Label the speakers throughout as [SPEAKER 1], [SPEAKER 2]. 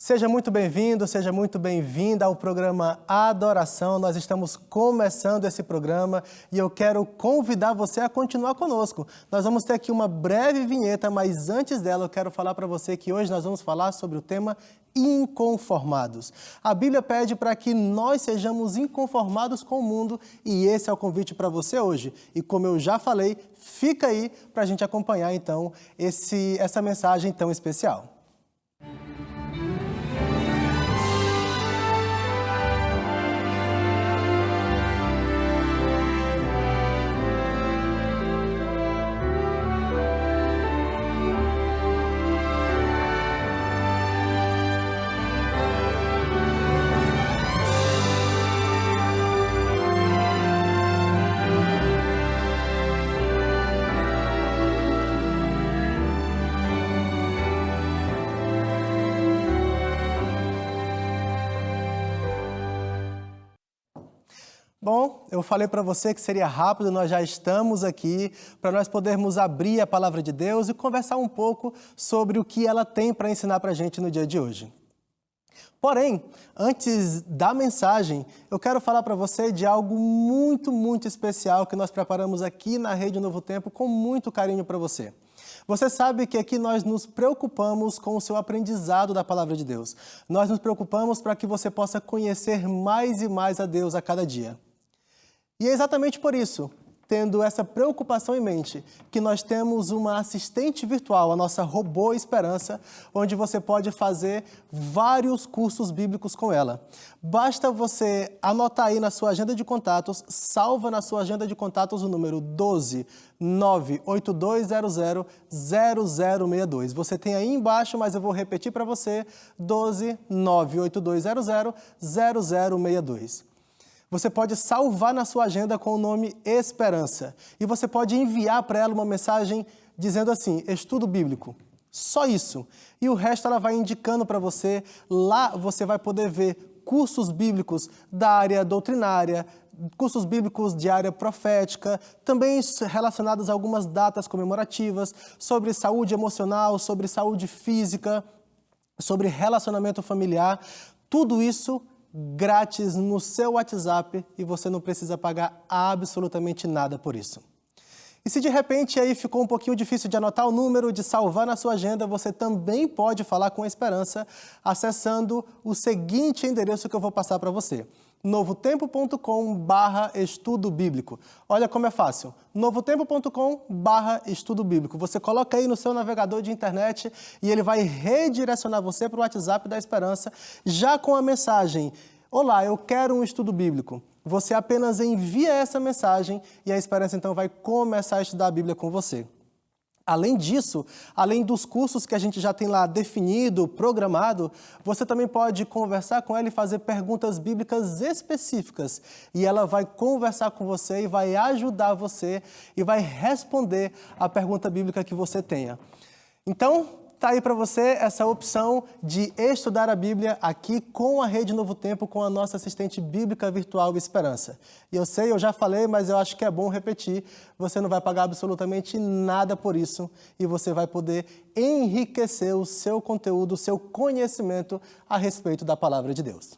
[SPEAKER 1] Seja muito bem-vindo, seja muito bem-vinda ao programa Adoração. Nós estamos começando esse programa e eu quero convidar você a continuar conosco. Nós vamos ter aqui uma breve vinheta, mas antes dela eu quero falar para você que hoje nós vamos falar sobre o tema inconformados. A Bíblia pede para que nós sejamos inconformados com o mundo e esse é o convite para você hoje. E como eu já falei, fica aí para a gente acompanhar então essa mensagem tão especial. Bom, eu falei para você que seria rápido, nós já estamos aqui para nós podermos abrir a Palavra de Deus e conversar um pouco sobre o que ela tem para ensinar para a gente no dia de hoje. Porém, antes da mensagem, eu quero falar para você de algo muito especial que nós preparamos aqui na Rede Novo Tempo com muito carinho para você. Você sabe que aqui nós nos preocupamos com o seu aprendizado da Palavra de Deus. Nós nos preocupamos para que você possa conhecer mais e mais a Deus a cada dia. E é exatamente por isso, tendo essa preocupação em mente, que nós temos uma assistente virtual, a nossa Robô Esperança, onde você pode fazer vários cursos bíblicos com ela. Basta você anotar aí na sua agenda de contatos, salva na sua agenda de contatos o número 12982000062. Você tem aí embaixo, mas eu vou repetir para você, 12982000062. Você pode salvar na sua agenda com o nome Esperança. E você pode enviar para ela uma mensagem dizendo assim, estudo bíblico. Só isso. E o resto ela vai indicando para você. Lá você vai poder ver cursos bíblicos da área doutrinária, cursos bíblicos de área profética, também relacionados a algumas datas comemorativas, sobre saúde emocional, sobre saúde física, sobre relacionamento familiar. Tudo isso grátis no seu WhatsApp e você não precisa pagar absolutamente nada por isso. E se de repente aí ficou um pouquinho difícil de anotar o número, de salvar na sua agenda, você também pode falar com a Esperança acessando o seguinte endereço que eu vou passar para você. novotempo.com/estudo bíblico. Olha como é fácil. novotempo.com/estudo bíblico. Você coloca aí no seu navegador de internet e ele vai redirecionar você para o WhatsApp da Esperança, já com a mensagem: olá, eu quero um estudo bíblico. Você apenas envia essa mensagem e a Esperança então vai começar a estudar a Bíblia com você. Além disso, além dos cursos que a gente já tem lá definido, programado, você também pode conversar com ela e fazer perguntas bíblicas específicas. E ela vai conversar com você e vai ajudar você e vai responder a pergunta bíblica que você tenha. Então, tá aí para você essa opção de estudar a Bíblia aqui com a Rede Novo Tempo, com a nossa assistente bíblica virtual Esperança. E eu sei, eu já falei, mas eu acho que é bom repetir, você não vai pagar absolutamente nada por isso e você vai poder enriquecer o seu conteúdo, o seu conhecimento a respeito da Palavra de Deus.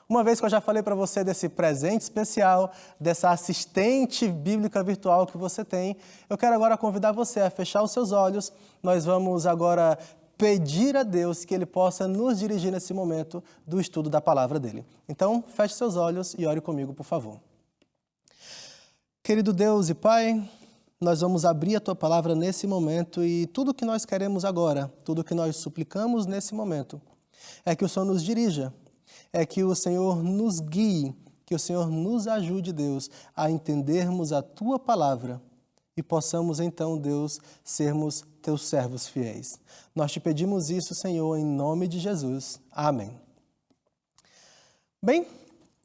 [SPEAKER 1] Uma vez que eu já falei para você desse presente especial, dessa assistente bíblica virtual que você tem, eu quero agora convidar você a fechar os seus olhos. Nós vamos agora pedir a Deus que Ele possa nos dirigir nesse momento do estudo da palavra dEle. Então, feche seus olhos e ore comigo, por favor. Querido Deus e Pai, nós vamos abrir a Tua palavra nesse momento e tudo que nós queremos agora, tudo que nós suplicamos nesse momento, é que o Senhor nos dirija. É que o Senhor nos guie, que o Senhor nos ajude, Deus, a entendermos a Tua palavra e possamos então, Deus, sermos Teus servos fiéis. Nós te pedimos isso, Senhor, em nome de Jesus. Amém. Bem,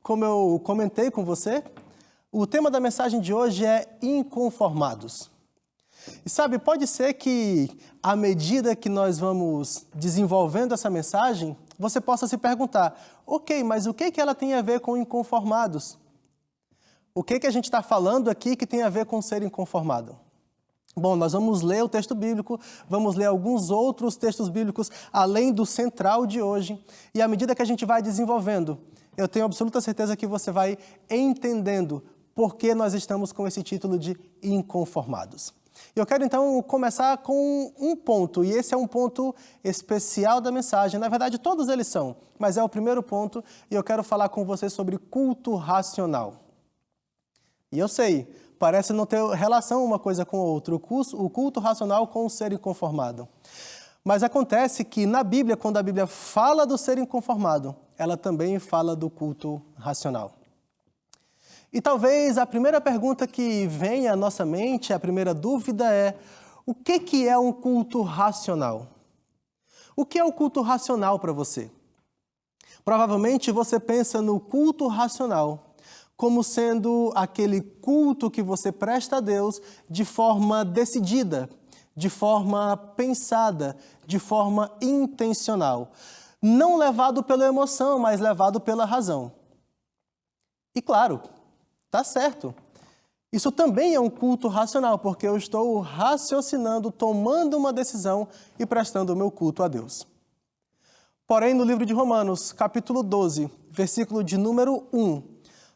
[SPEAKER 1] como eu comentei com você, o tema da mensagem de hoje é inconformados. E sabe, pode ser que à medida que nós vamos desenvolvendo essa mensagem, você possa se perguntar, ok, mas o que ela tem a ver com inconformados? O que a gente está falando aqui que tem a ver com ser inconformado? Bom, nós vamos ler o texto bíblico, vamos ler alguns outros textos bíblicos, além do central de hoje. E à medida que a gente vai desenvolvendo, eu tenho absoluta certeza que você vai entendendo por que nós estamos com esse título de Inconformados. Eu quero então começar com um ponto, e esse é um ponto especial da mensagem. Na verdade, todos eles são, mas é o primeiro ponto, e eu quero falar com você sobre culto racional. E eu sei, parece não ter relação uma coisa com a outra, o culto racional com o ser inconformado. Mas acontece que na Bíblia, quando a Bíblia fala do ser inconformado, ela também fala do culto racional. E talvez a primeira pergunta que vem à nossa mente, a primeira dúvida é: o que é um culto racional? O que é o culto racional para você? Provavelmente você pensa no culto racional como sendo aquele culto que você presta a Deus de forma decidida, de forma pensada, de forma intencional. Não levado pela emoção, mas levado pela razão. E claro, está certo. Isso também é um culto racional, porque eu estou raciocinando, tomando uma decisão e prestando o meu culto a Deus. Porém, no livro de Romanos, capítulo 12, versículo de número 1,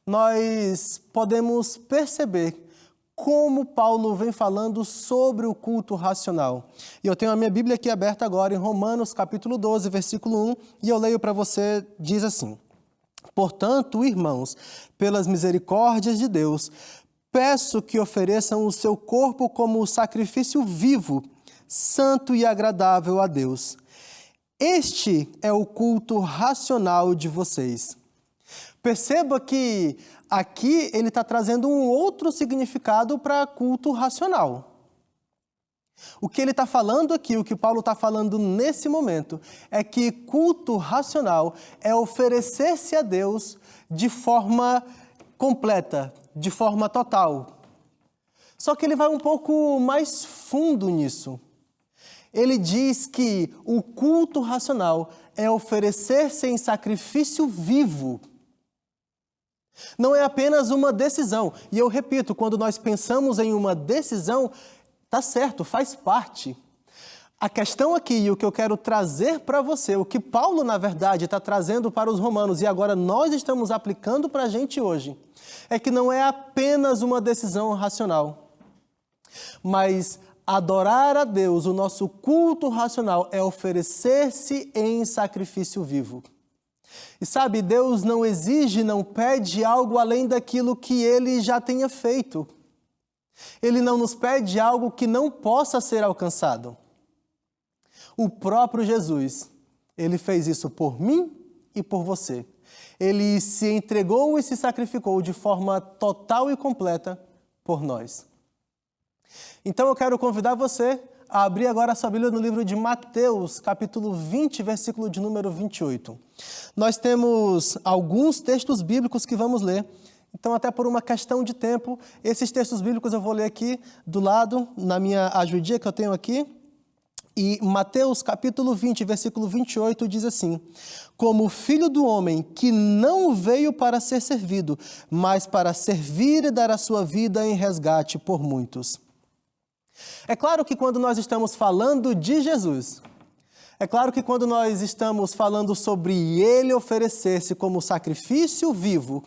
[SPEAKER 1] nós podemos perceber como Paulo vem falando sobre o culto racional. E eu tenho a minha Bíblia aqui aberta agora em Romanos, capítulo 12, versículo 1, e eu leio para você, diz assim: Portanto, irmãos, pelas misericórdias de Deus, peço que ofereçam o seu corpo como sacrifício vivo, santo e agradável a Deus. Este é o culto racional de vocês. Perceba que aqui ele está trazendo um outro significado para culto racional. O que ele está falando aqui, o que Paulo está falando nesse momento, é que culto racional é oferecer-se a Deus de forma completa, de forma total. Só que ele vai um pouco mais fundo nisso. Ele diz que o culto racional é oferecer-se em sacrifício vivo. Não é apenas uma decisão. E eu repito, quando nós pensamos em uma decisão, tá certo, faz parte. A questão aqui, e o que eu quero trazer para você, o que Paulo, na verdade, está trazendo para os romanos, e agora nós estamos aplicando para a gente hoje, é que não é apenas uma decisão racional, mas adorar a Deus, o nosso culto racional, é oferecer-se em sacrifício vivo. E sabe, Deus não exige, não pede algo além daquilo que Ele já tenha feito. Ele não nos pede algo que não possa ser alcançado. O próprio Jesus, Ele fez isso por mim e por você. Ele se entregou e se sacrificou de forma total e completa por nós. Então eu quero convidar você a abrir agora a sua Bíblia no livro de Mateus, capítulo 20, versículo de número 28. Nós temos alguns textos bíblicos que vamos ler. Então, até por uma questão de tempo, esses textos bíblicos eu vou ler aqui do lado, na minha ajudia que eu tenho aqui. E Mateus, capítulo 20, versículo 28, diz assim: Como o Filho do Homem, que não veio para ser servido, mas para servir e dar a sua vida em resgate por muitos. É claro que quando nós estamos falando de Jesus, é claro que quando nós estamos falando sobre Ele oferecer-se como sacrifício vivo,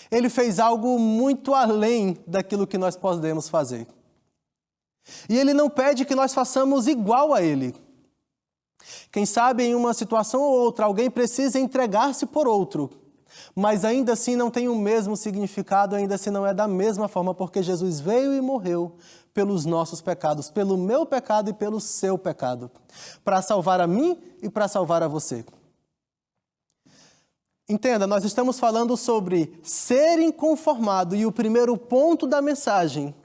[SPEAKER 1] Ele fez algo muito além daquilo que nós podemos fazer. E Ele não pede que nós façamos igual a Ele. Quem sabe em uma situação ou outra, alguém precisa entregar-se por outro, mas ainda assim não tem o mesmo significado, ainda assim não é da mesma forma, porque Jesus veio e morreu pelos nossos pecados, pelo meu pecado e pelo seu pecado, para salvar a mim e para salvar a você. Entenda, nós estamos falando sobre ser inconformado, e o primeiro ponto da mensagem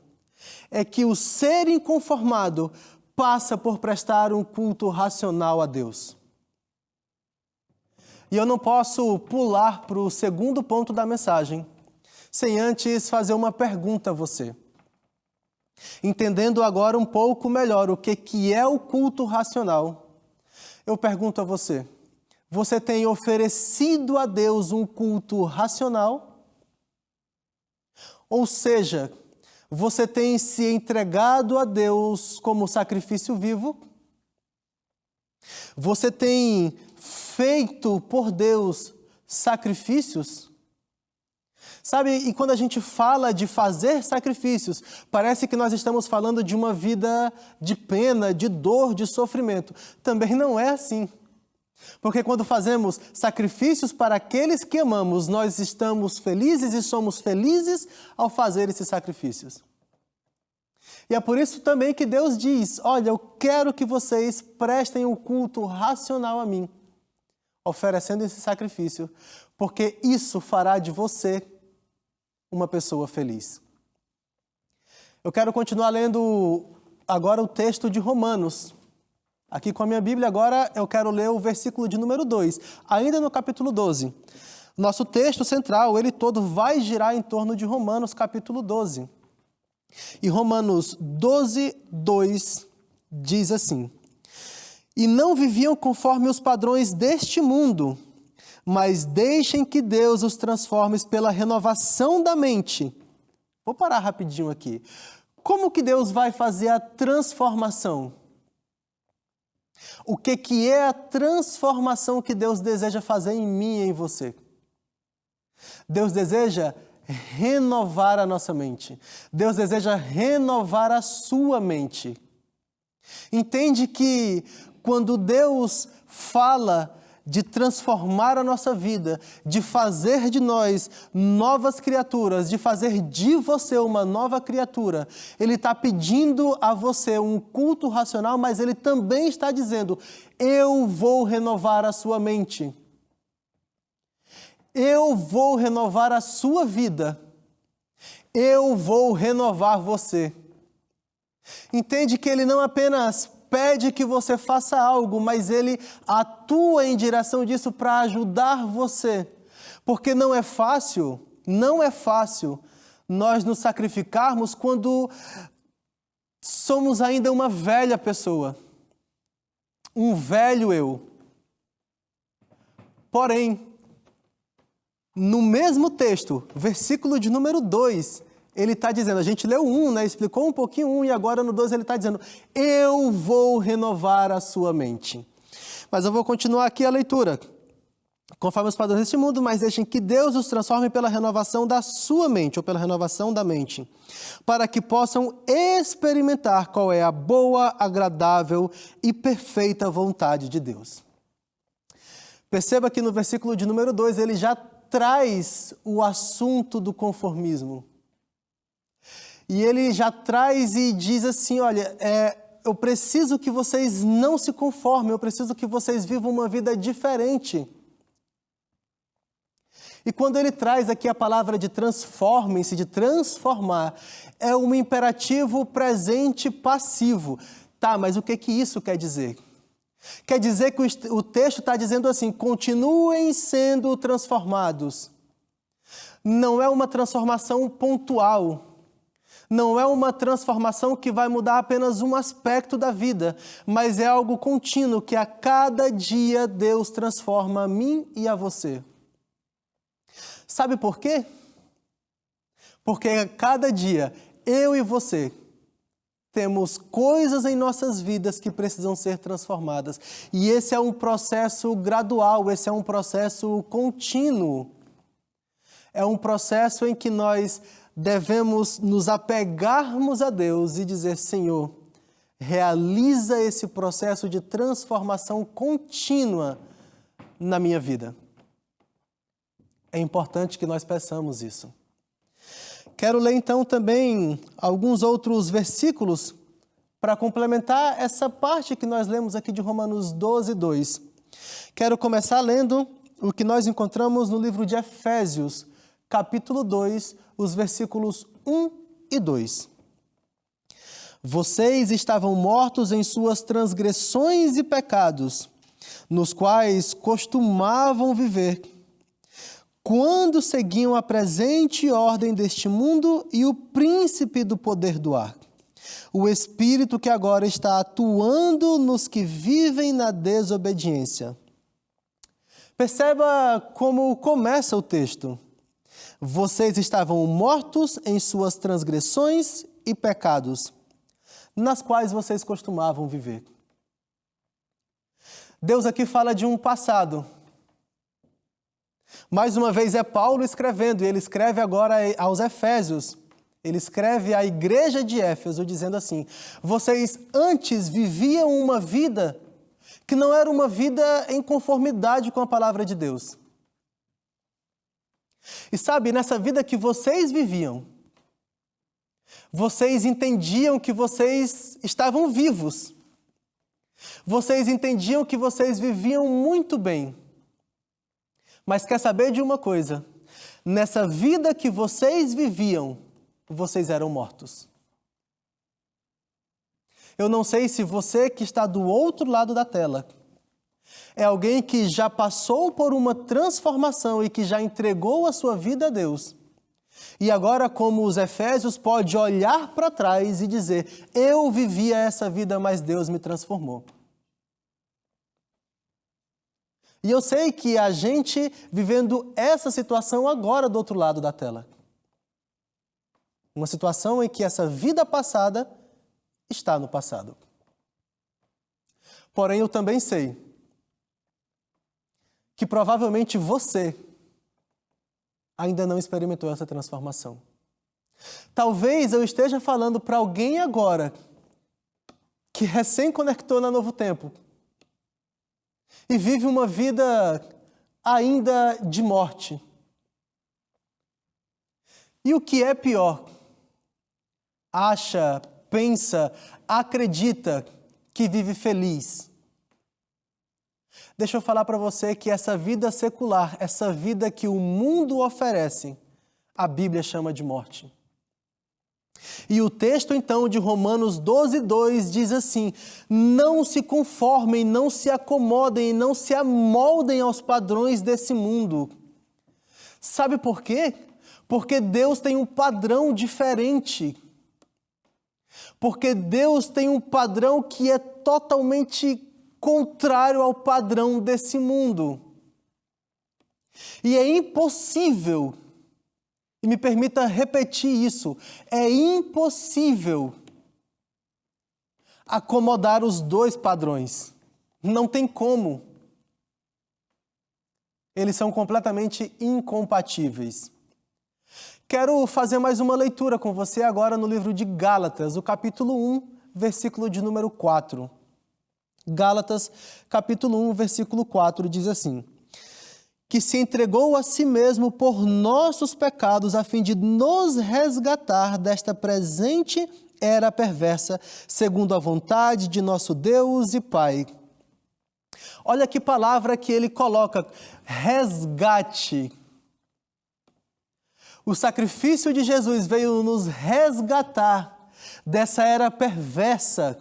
[SPEAKER 1] é que o ser inconformado passa por prestar um culto racional a Deus. E eu não posso pular para o segundo ponto da mensagem sem antes fazer uma pergunta a você. Entendendo agora um pouco melhor o que é o culto racional, eu pergunto a você: você tem oferecido a Deus um culto racional? Ou seja, Você tem se entregado a Deus como sacrifício vivo? Você tem feito por Deus sacrifícios? Sabe, e quando a gente fala de fazer sacrifícios, parece que nós estamos falando de uma vida de pena, de dor, de sofrimento. Também não é assim. Porque quando fazemos sacrifícios para aqueles que amamos, nós estamos felizes e somos felizes ao fazer esses sacrifícios. E é por isso também que Deus diz, olha, eu quero que vocês prestem um culto racional a mim, oferecendo esse sacrifício, porque isso fará de você uma pessoa feliz. Eu quero continuar lendo agora o texto de Romanos. Aqui com a minha Bíblia, agora eu quero ler o versículo de número 2, ainda no capítulo 12. Nosso texto central, ele todo vai girar em torno de Romanos, capítulo 12. E Romanos 12, 2 diz assim: E não viviam conforme os padrões deste mundo, mas deixem que Deus os transforme pela renovação da mente. Vou parar rapidinho aqui. Como que Deus vai fazer a transformação? O que é a transformação que Deus deseja fazer em mim e em você? Deus deseja renovar a nossa mente. Deus deseja renovar a sua mente. Entende que quando Deus fala de transformar a nossa vida, de fazer de nós novas criaturas, de fazer de você uma nova criatura, Ele está pedindo a você um culto racional, mas Ele também está dizendo, eu vou renovar a sua mente. Eu vou renovar a sua vida. Eu vou renovar você. Entende que Ele não apenas pede que você faça algo, mas Ele atua em direção disso para ajudar você. Porque não é fácil nós nos sacrificarmos quando somos ainda uma velha pessoa, um velho eu. Porém, no mesmo texto, versículo de número 2, ele está dizendo, a gente leu 1, né? Explicou um pouquinho 1 e agora no 2 ele está dizendo, eu vou renovar a sua mente. Mas eu vou continuar aqui a leitura. Conforme os padrões deste mundo, mas deixem que Deus os transforme pela renovação da sua mente, ou pela renovação da mente, para que possam experimentar qual é a boa, agradável e perfeita vontade de Deus. Perceba que no versículo de número 2, ele já traz o assunto do conformismo. E ele já traz e diz assim, olha, eu preciso que vocês não se conformem, eu preciso que vocês vivam uma vida diferente. E quando ele traz aqui a palavra de transformem-se, de transformar, é um imperativo presente passivo. Tá, mas o que isso quer dizer? Quer dizer que o texto está dizendo assim, continuem sendo transformados. Não é uma transformação pontual. Não é uma transformação que vai mudar apenas um aspecto da vida, mas é algo contínuo que a cada dia Deus transforma a mim e a você. Sabe por quê? Porque a cada dia eu e você temos coisas em nossas vidas que precisam ser transformadas. E esse é um processo gradual, esse é um processo contínuo. É um processo em que nós devemos nos apegarmos a Deus e dizer, Senhor, realiza esse processo de transformação contínua na minha vida. É importante que nós peçamos isso. Quero ler então também alguns outros versículos para complementar essa parte que nós lemos aqui de Romanos 12, 2. Quero começar lendo o que nós encontramos no livro de Efésios, capítulo 2, os versículos 1 e 2. Vocês estavam mortos em suas transgressões e pecados, nos quais costumavam viver, quando seguiam a presente ordem deste mundo e o príncipe do poder do ar, o espírito que agora está atuando nos que vivem na desobediência. Perceba como começa o texto. Vocês estavam mortos em suas transgressões e pecados, nas quais vocês costumavam viver. Deus aqui fala de um passado. Mais uma vez é Paulo escrevendo, e ele escreve agora aos Efésios. Ele escreve à igreja de Éfeso dizendo assim: vocês antes viviam uma vida que não era uma vida em conformidade com a palavra de Deus. E sabe, nessa vida que vocês viviam, vocês entendiam que vocês estavam vivos. Vocês entendiam que vocês viviam muito bem. Mas quer saber de uma coisa? Nessa vida que vocês viviam, vocês eram mortos. Eu não sei se você que está do outro lado da tela é alguém que já passou por uma transformação e que já entregou a sua vida a Deus. E agora, como os Efésios, pode olhar para trás e dizer: eu vivia essa vida, mas Deus me transformou. E eu sei que a gente vivendo essa situação agora do outro lado da tela. Uma situação em que essa vida passada está no passado. Porém, eu também sei que provavelmente você ainda não experimentou essa transformação. Talvez eu esteja falando para alguém agora que recém conectou na Novo Tempo e vive uma vida ainda de morte. E o que é pior, acha, pensa, acredita que vive feliz. Deixa eu falar para você que essa vida secular, essa vida que o mundo oferece, a Bíblia chama de morte. E o texto então de Romanos 12:2 diz assim: não se conformem, não se acomodem, não se amoldem aos padrões desse mundo. Sabe por quê? Porque Deus tem um padrão diferente. Porque Deus tem um padrão que é totalmente contrário ao padrão desse mundo. E é impossível, e me permita repetir isso, é impossível acomodar os dois padrões. Não tem como. Eles são completamente incompatíveis. Quero fazer mais uma leitura com você agora no livro de Gálatas, o capítulo 1, versículo de número 4. Gálatas, capítulo 1, versículo 4, diz assim: que se entregou a si mesmo por nossos pecados, a fim de nos resgatar desta presente era perversa, segundo a vontade de nosso Deus e Pai. Olha que palavra que ele coloca: resgate. O sacrifício de Jesus veio nos resgatar dessa era perversa,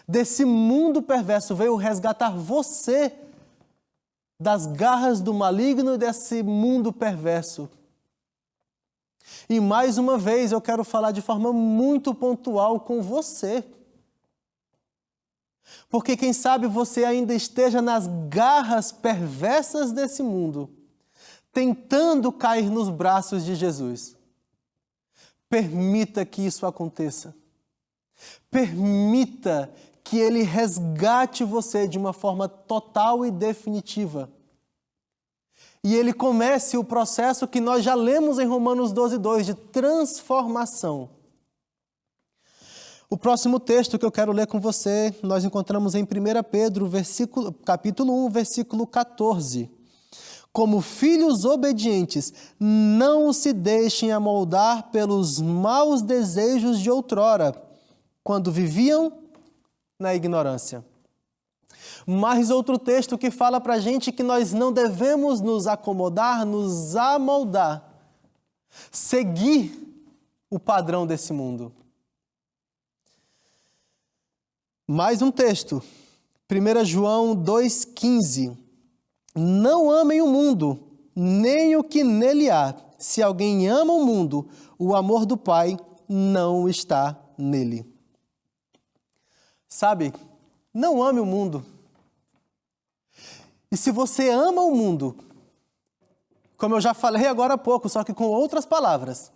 [SPEAKER 1] desse mundo perverso, veio resgatar você das garras do maligno e desse mundo perverso. E mais uma vez eu quero falar de forma muito pontual com você. Porque quem sabe você ainda esteja nas garras perversas desse mundo, tentando cair nos braços de Jesus. Permita que isso aconteça. Permita que Ele resgate você de uma forma total e definitiva. E Ele comece o processo que nós já lemos em Romanos 12:2, de transformação. O próximo texto que eu quero ler com você, nós encontramos em 1 Pedro, capítulo 1, versículo 14. Como filhos obedientes, não se deixem amoldar pelos maus desejos de outrora, quando viviam na ignorância. Mais outro texto que fala para a gente que nós não devemos nos acomodar, nos amoldar, seguir o padrão desse mundo. Mais um texto, 1 João 2,15. Não amem o mundo, nem o que nele há. Se alguém ama o mundo, o amor do Pai não está nele. Sabe, não ame o mundo. E se você ama o mundo, como eu já falei agora há pouco, só que com outras palavras.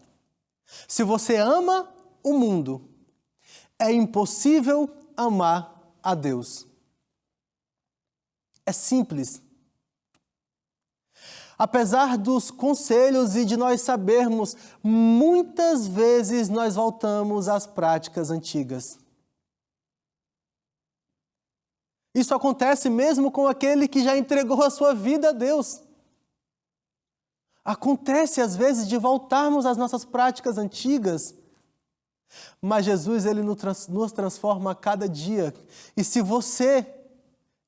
[SPEAKER 1] Se você ama o mundo, é impossível amar a Deus. É simples. Apesar dos conselhos e de nós sabermos, muitas vezes nós voltamos às práticas antigas. Isso acontece mesmo com aquele que já entregou a sua vida a Deus. Acontece às vezes de voltarmos às nossas práticas antigas, mas Jesus ele nos transforma a cada dia. E se você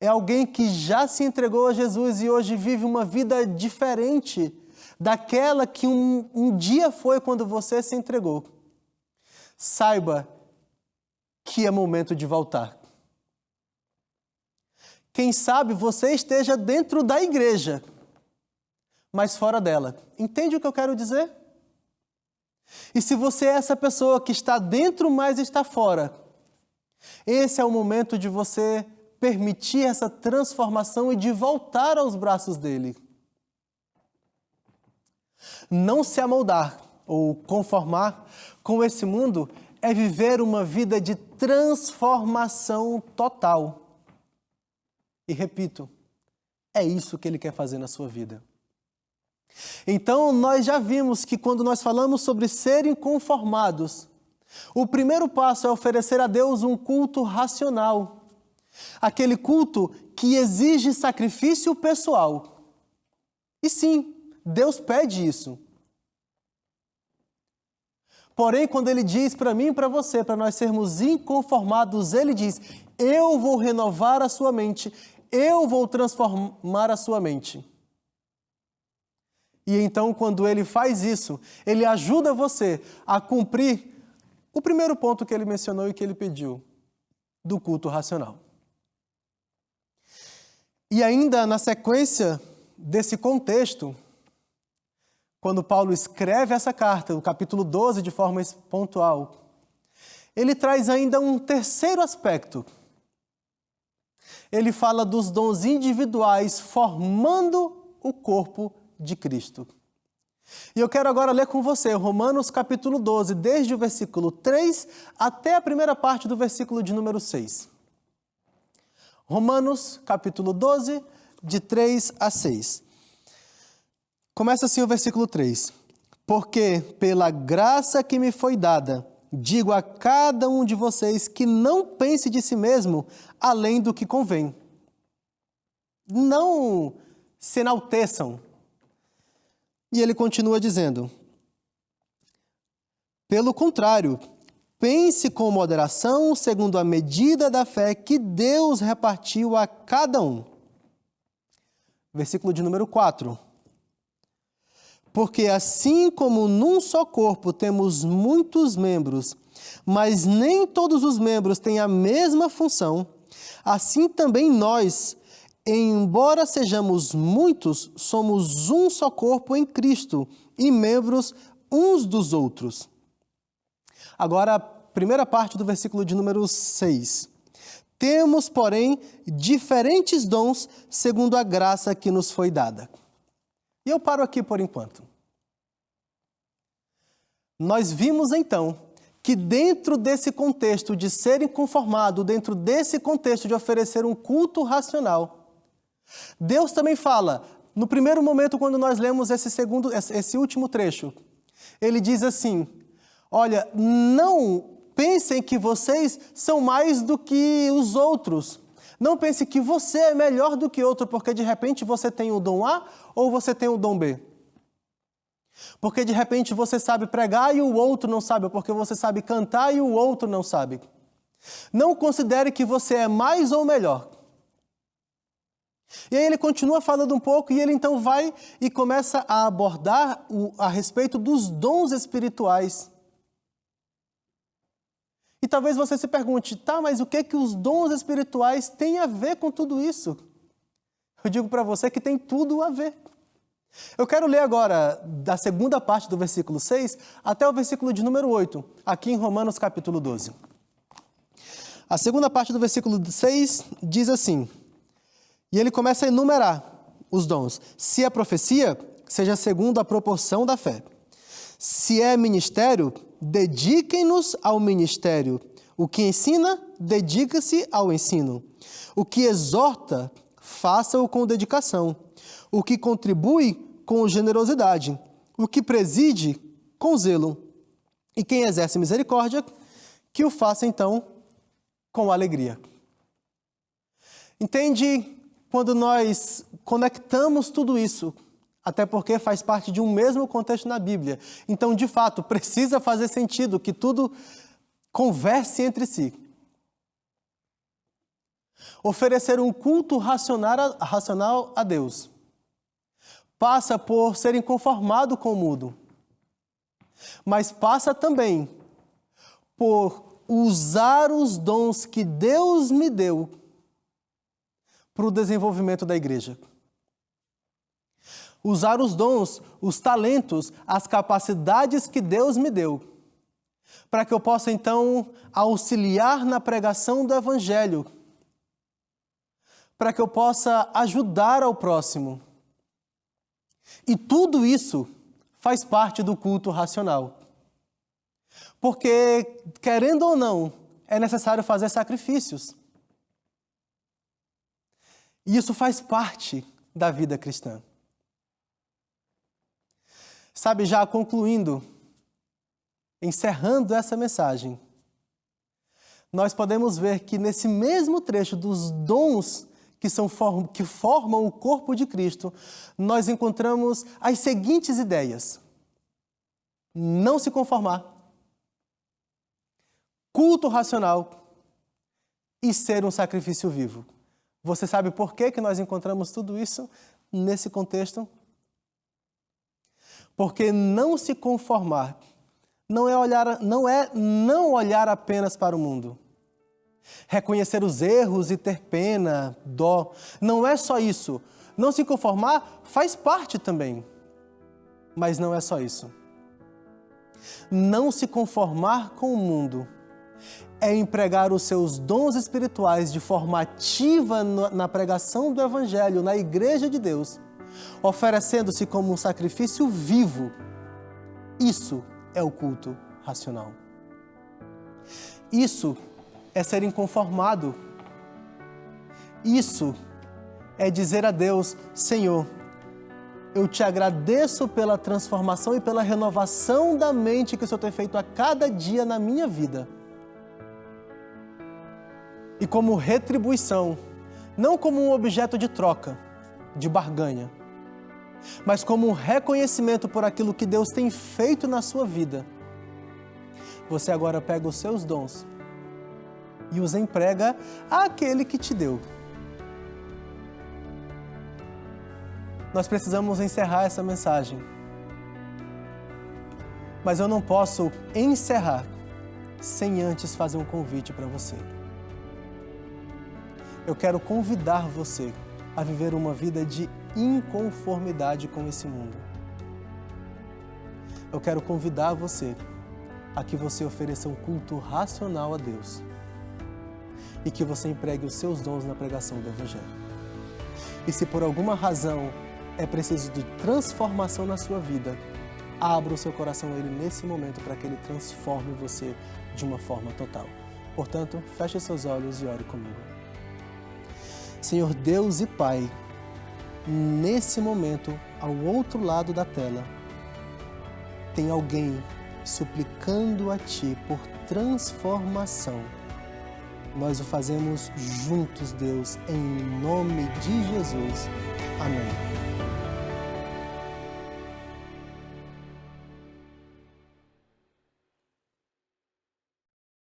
[SPEAKER 1] é alguém que já se entregou a Jesus e hoje vive uma vida diferente daquela que um dia foi quando você se entregou, saiba que é momento de voltar. Quem sabe você esteja dentro da igreja, mas fora dela. Entende o que eu quero dizer? E se você é essa pessoa que está dentro, mas está fora, esse é o momento de você permitir essa transformação e de voltar aos braços dele. Não se amoldar ou conformar com esse mundo é viver uma vida de transformação total. E repito, é isso que ele quer fazer na sua vida. Então, nós já vimos que quando nós falamos sobre serem conformados, o primeiro passo é oferecer a Deus um culto racional. Aquele culto que exige sacrifício pessoal. E sim, Deus pede isso. Porém, quando Ele diz para mim e para você, para nós sermos inconformados, Ele diz, eu vou renovar a sua mente, eu vou transformar a sua mente. E então, quando Ele faz isso, Ele ajuda você a cumprir o primeiro ponto que Ele mencionou e que Ele pediu, do culto racional. E ainda na sequência desse contexto, quando Paulo escreve essa carta, no capítulo 12, de forma pontual, ele traz ainda um terceiro aspecto. Ele fala dos dons individuais formando o corpo de Cristo. E eu quero agora ler com você Romanos capítulo 12, desde o versículo 3 até a primeira parte do versículo de número 6. Romanos capítulo 12, de 3 a 6. Começa assim o versículo 3. Porque pela graça que me foi dada, digo a cada um de vocês que não pense de si mesmo além do que convém. Não se enalteçam. E ele continua dizendo, pelo contrário, pense com moderação, segundo a medida da fé que Deus repartiu a cada um. Versículo de número 4. Porque assim como num só corpo temos muitos membros, mas nem todos os membros têm a mesma função, assim também nós, embora sejamos muitos, somos um só corpo em Cristo e membros uns dos outros. Agora, a primeira parte do versículo de número 6. Temos, porém, diferentes dons segundo a graça que nos foi dada. E eu paro aqui por enquanto. Nós vimos então que dentro desse contexto de ser inconformado, dentro desse contexto de oferecer um culto racional, Deus também fala, no primeiro momento quando nós lemos esse último trecho, Ele diz assim, olha, não pensem que vocês são mais do que os outros. Não pense que você é melhor do que outro, porque de repente você tem o dom A ou você tem o dom B. Porque de repente você sabe pregar e o outro não sabe, ou porque você sabe cantar e o outro não sabe. Não considere que você é mais ou melhor. E aí ele continua falando um pouco e ele então vai e começa a abordar a respeito dos dons espirituais. E talvez você se pergunte, tá, mas o que os dons espirituais têm a ver com tudo isso? Eu digo para você que tem tudo a ver. Eu quero ler agora da segunda parte do versículo 6 até o versículo de número 8, aqui em Romanos capítulo 12. A segunda parte do versículo 6 diz assim, e ele começa a enumerar os dons. Se é profecia, seja segundo a proporção da fé. Se é ministério, dediquem-nos ao ministério. O que ensina, dedica-se ao ensino. O que exorta, faça-o com dedicação. O que contribui, com generosidade. O que preside, com zelo. E quem exerce misericórdia, que o faça então com alegria. Entende? Quando nós conectamos tudo isso, até porque faz parte de um mesmo contexto na Bíblia. Então, de fato, precisa fazer sentido que tudo converse entre si. Oferecer um culto racional a Deus passa por ser inconformado com o mundo, mas passa também por usar os dons que Deus me deu para o desenvolvimento da igreja. Usar os dons, os talentos, as capacidades que Deus me deu, para que eu possa, então, auxiliar na pregação do Evangelho, para que eu possa ajudar ao próximo. E tudo isso faz parte do culto racional. Porque, querendo ou não, é necessário fazer sacrifícios. E isso faz parte da vida cristã. Sabe, já concluindo, encerrando essa mensagem, nós podemos ver que nesse mesmo trecho dos dons que formam o corpo de Cristo, nós encontramos as seguintes ideias: não se conformar, culto racional e ser um sacrifício vivo. Você sabe por que nós encontramos tudo isso nesse contexto? Porque não se conformar não é não olhar apenas para o mundo. Reconhecer os erros e ter pena, dó. Não é só isso. Não se conformar faz parte também. Mas não é só isso. Não se conformar com o mundo é empregar os seus dons espirituais de forma ativa na pregação do Evangelho, na Igreja de Deus, oferecendo-se como um sacrifício vivo. Isso é o culto racional. Isso é ser inconformado. Isso é dizer a Deus: Senhor, eu te agradeço pela transformação e pela renovação da mente que o Senhor tem feito a cada dia na minha vida. E como retribuição, não como um objeto de troca, de barganha, mas como um reconhecimento por aquilo que Deus tem feito na sua vida, você agora pega os seus dons e os emprega àquele que te deu. Nós precisamos encerrar essa mensagem, mas eu não posso encerrar sem antes fazer um convite para você. Eu quero convidar você a viver uma vida de inconformidade com esse mundo. Eu quero convidar você a que você ofereça um culto racional a Deus e que você empregue os seus dons na pregação do Evangelho. E se por alguma razão é preciso de transformação na sua vida, abra o seu coração a Ele nesse momento para que Ele transforme você de uma forma total. Portanto, feche seus olhos e ore comigo. Senhor Deus e Pai, nesse momento, ao outro lado da tela, tem alguém suplicando a Ti por transformação. Nós o fazemos juntos, Deus, em nome de Jesus. Amém.